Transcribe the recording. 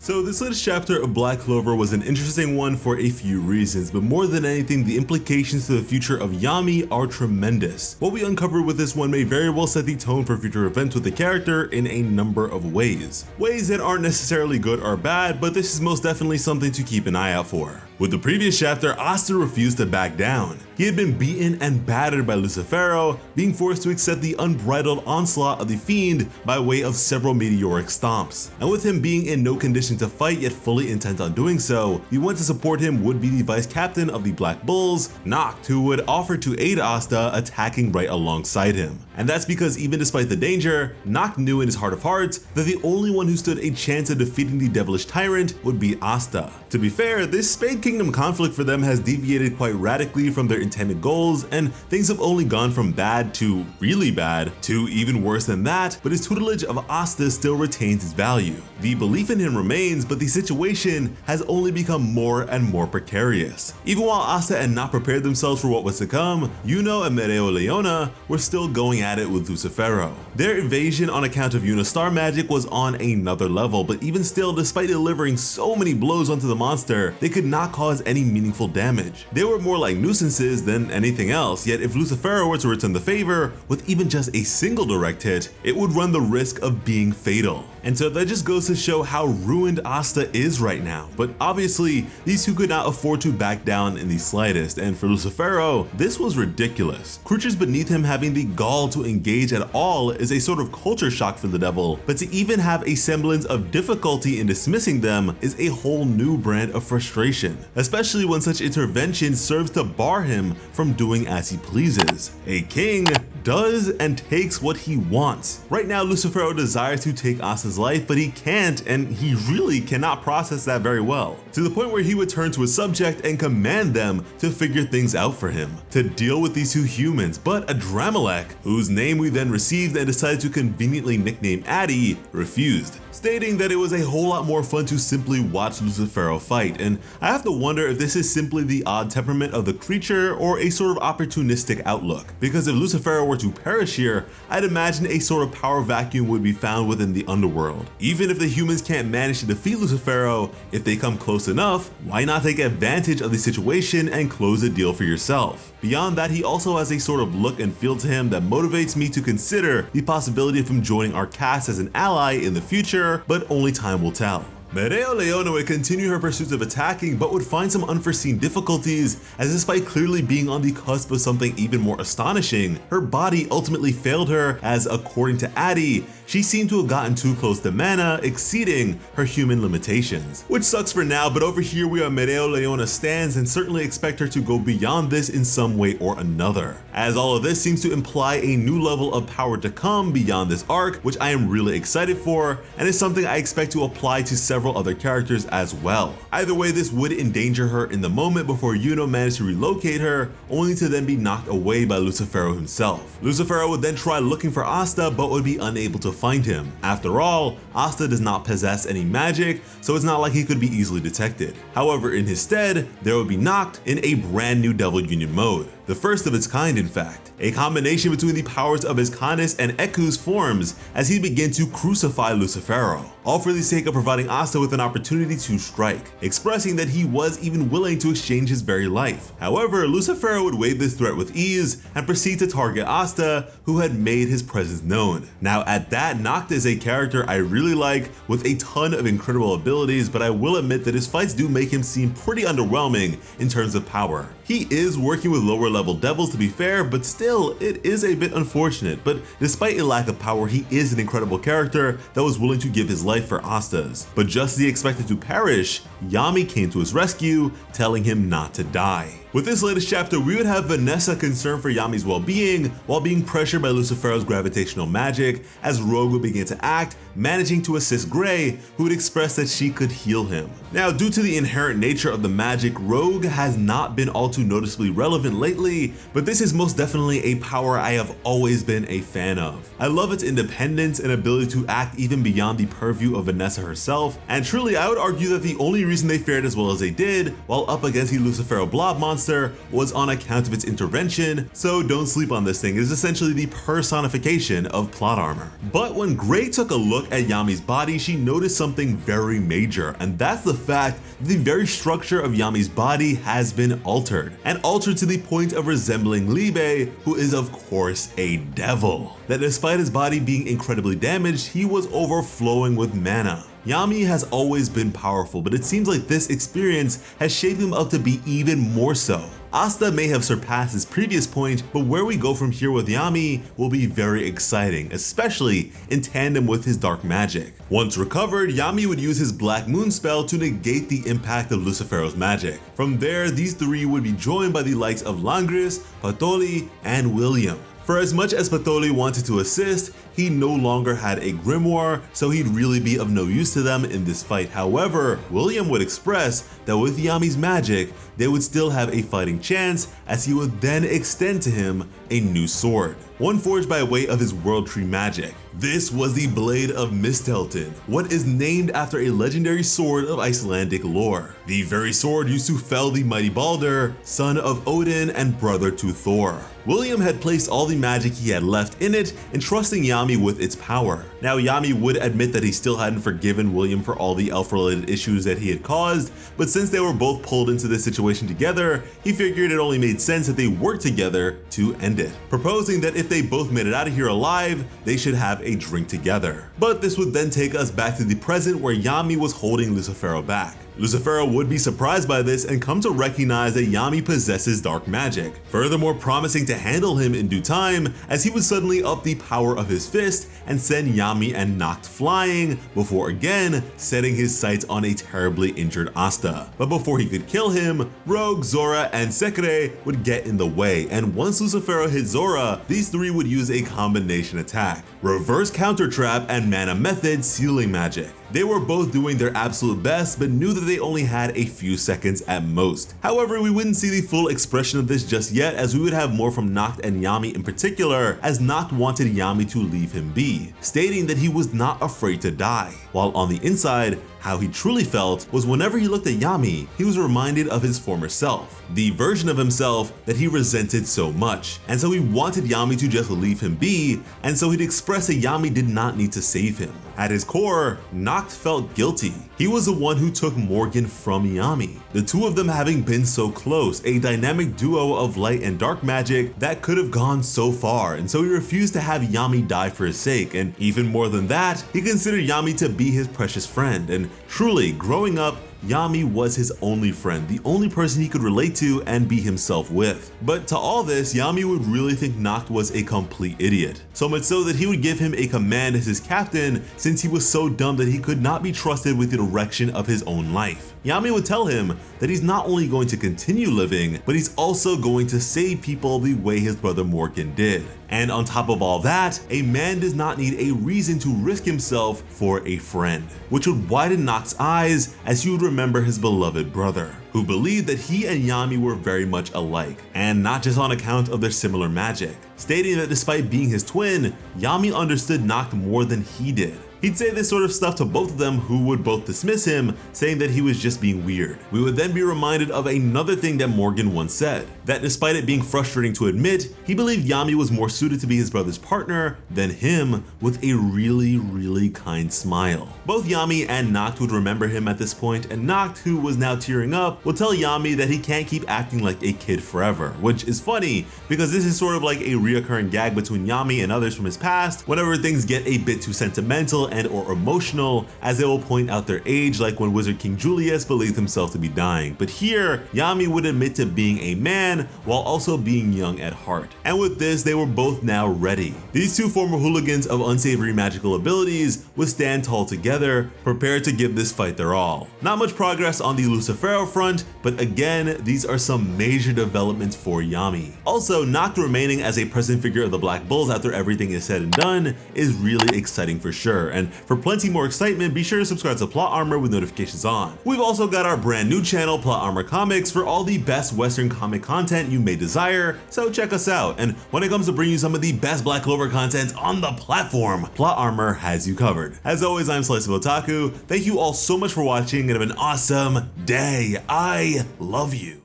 So this latest chapter of Black Clover was an interesting one for a few reasons, but more than anything, the implications to the future of Yami are tremendous. What we uncovered with this one may very well set the tone for future events with the character in a number of ways. Ways that aren't necessarily good or bad, but this is most definitely something to keep an eye out for. With the previous chapter, Asta refused to back down. He had been beaten and battered by Lucifero, being forced to accept the unbridled onslaught of the Fiend by way of several meteoric stomps. And with him being in no condition to fight yet fully intent on doing so, the one to support him would be the vice captain of the Black Bulls, Nacht, who would offer to aid Asta, attacking right alongside him. And that's because even despite the danger, Nacht knew in his heart of hearts that the only one who stood a chance of defeating the devilish tyrant would be Asta. To be fair, this Spade Kingdom conflict for them has deviated quite radically from their intended goals, and things have only gone from bad to really bad to even worse than that, but his tutelage of Asta still retains its value. The belief in him remains, but the situation has only become more and more precarious. Even while Asta had not prepared themselves for what was to come, Yuno and Mereo Leona were still going at it with Lucifero. Their evasion on account of Yuno's star magic was on another level, but even still, despite delivering so many blows onto the monster, they could not cause any meaningful damage. They were more like nuisances than anything else, yet if Lucifero were to return the favor with even just a single direct hit, it would run the risk of being fatal. And so that just goes to show how ruined Asta is right now. But obviously, these two could not afford to back down in the slightest, and for Lucifero, this was ridiculous. Creatures beneath him having the gall to engage at all is a sort of culture shock for the devil, but to even have a semblance of difficulty in dismissing them is a whole new brand of frustration, especially when such intervention serves to bar him from doing as he pleases. A king does and takes what he wants. Right now, Lucifero desires to take Asta's life, but he can't, and he really cannot process that very well, to the point where he would turn to his subject and command them to figure things out for him, to deal with these two humans. But Adramelech, whose name we then received and decided to conveniently nickname Addy, refused, stating that it was a whole lot more fun to simply watch Lucifero fight. And I have to wonder if this is simply the odd temperament of the creature or a sort of opportunistic outlook, because if Lucifero were to perish here, I'd imagine a sort of power vacuum would be found within the underworld. Even if the humans can't manage to defeat Lucifero, if they come close enough, why not take advantage of the situation and close the deal for yourself? Beyond that, he also has a sort of look and feel to him that motivates me to consider the possibility of him joining our cast as an ally in the future, but only time will tell. Mereo Leona would continue her pursuits of attacking, but would find some unforeseen difficulties, as despite clearly being on the cusp of something even more astonishing, her body ultimately failed her, as according to Addy, she seemed to have gotten too close to mana, exceeding her human limitations. Which sucks for now, but over here we are Mereo Leona stands and certainly expect her to go beyond this in some way or another, as all of this seems to imply a new level of power to come beyond this arc, which I am really excited for, and is something I expect to apply to several other characters as well. Either way, this would endanger her in the moment before Yuno managed to relocate her, only to then be knocked away by Lucifero himself. Lucifero would then try looking for Asta, but would be unable to find him. After all, Asta does not possess any magic, so it's not like he could be easily detected. However, in his stead, there would be Nacht in a brand new Devil Union mode, the first of its kind in fact, a combination between the powers of his Canis and Eku's forms as he began to crucify Lucifero, all for the sake of providing Asta with an opportunity to strike, expressing that he was even willing to exchange his very life. However, Lucifero would waive this threat with ease and proceed to target Asta, who had made his presence known. Now at that, Nacht is a character I really like with a ton of incredible abilities, but I will admit that his fights do make him seem pretty underwhelming in terms of power. He is working with lower level devils to be fair, but still, it is a bit unfortunate. But despite a lack of power, he is an incredible character that was willing to give his life for Asta's. But just as he expected to perish, Yami came to his rescue, telling him not to die. With this latest chapter, we would have Vanessa concerned for Yami's well-being while being pressured by Lucifero's gravitational magic, as Rogue would begin to act, managing to assist Grey, who would express that she could heal him. Now, due to the inherent nature of the magic, Rogue has not been all too noticeably relevant lately, but this is most definitely a power I have always been a fan of. I love its independence and ability to act even beyond the purview of Vanessa herself, and truly I would argue that the only reason they fared as well as they did while up against the Lucifero blob monster monster was on account of its intervention, so don't sleep on this thing. It is essentially the personification of plot armor. But when Grey took a look at Yami's body, she noticed something very major, and that's the fact that the very structure of Yami's body has been altered, and altered to the point of resembling Libe, who is of course a devil. That despite his body being incredibly damaged, he was overflowing with mana. Yami has always been powerful, but it seems like this experience has shaped him up to be even more so. Asta may have surpassed his previous point, but where we go from here with Yami will be very exciting, especially in tandem with his dark magic. Once recovered, Yami would use his Black Moon spell to negate the impact of Lucifero's magic. From there, these three would be joined by the likes of Langris, Patoli, and William. For as much as Patoli wanted to assist, he no longer had a grimoire, so he'd really be of no use to them in this fight. However, William would express that with Yami's magic, they would still have a fighting chance, as he would then extend to him a new sword, one forged by way of his World Tree magic. This was the Blade of Mistelten, what is named after a legendary sword of Icelandic lore. The very sword used to fell the mighty Baldur, son of Odin and brother to Thor. William had placed all the magic he had left in it, entrusting Yami with its power. Now Yami would admit that he still hadn't forgiven William for all the elf-related issues that he had caused, but since they were both pulled into this situation together, he figured it only made sense that they worked together to end it, proposing that if they both made it out of here alive, they should have a drink together. But this would then take us back to the present, where Yami was holding Lucifero back. Lucifero would be surprised by this and come to recognize that Yami possesses dark magic, furthermore promising to handle him in due time, as he would suddenly up the power of his fist and send Yami and Nacht flying, before again setting his sights on a terribly injured Asta. But before he could kill him, Rogue, Zora, and Sekre would get in the way, and once Lucifero hit Zora, these three would use a combination attack: reverse counter trap and mana method sealing magic. They were both doing their absolute best, but knew that they only had a few seconds at most. However, we wouldn't see the full expression of this just yet, as we would have more from Nacht and Yami in particular, as Nacht wanted Yami to leave him be, stating that he was not afraid to die. While on the inside, how he truly felt was whenever he looked at Yami, he was reminded of his former self, the version of himself that he resented so much, and so he wanted Yami to just leave him be, and so he'd express that Yami did not need to save him. At his core, Nacht felt guilty. He was the one who took Morgan from Yami, the two of them having been so close, a dynamic duo of light and dark magic that could have gone so far, and so he refused to have Yami die for his sake, and even more than that, he considered Yami to be his precious friend, and truly, growing up, Yami was his only friend, the only person he could relate to and be himself with. But to all this, Yami would really think Nacht was a complete idiot. So much so that he would give him a command as his captain, since he was so dumb that he could not be trusted with the direction of his own life. Yami would tell him that he's not only going to continue living, but he's also going to save people the way his brother Morgan did. And on top of all that, a man does not need a reason to risk himself for a friend, which would widen Nacht's eyes as he would remember his beloved brother, who believed that he and Yami were very much alike, and not just on account of their similar magic, stating that despite being his twin, Yami understood Nacht more than he did. He'd say this sort of stuff to both of them, who would both dismiss him, saying that he was just being weird. We would then be reminded of another thing that Morgan once said, that despite it being frustrating to admit, he believed Yami was more suited to be his brother's partner than him, with a really kind smile. Both Yami and Nacht would remember him at this point, and Nacht, who was now tearing up, will tell Yami that he can't keep acting like a kid forever, which is funny because this is sort of like a reoccurring gag between Yami and others from his past whenever things get a bit too sentimental and or emotional, as they will point out their age, like when Wizard King Julius believed himself to be dying. But here, Yami would admit to being a man while also being young at heart. And with this, they were both now ready. These two former hooligans of unsavory magical abilities would stand tall together, prepared to give this fight their all. Not much progress on the Lucifero front, but again, these are some major developments for Yami. Also, Nacht remaining as a present figure of the Black Bulls after everything is said and done is really exciting for sure. And for plenty more excitement, be sure to subscribe to Plot Armor with notifications on. We've also got our brand new channel, Plot Armor Comics, for all the best Western comic content you may desire, so check us out. And when it comes to bringing you some of the best Black Clover content on the platform, Plot Armor has you covered. As always, I'm Slice of Otaku. Thank you all so much for watching and have an awesome day. I love you.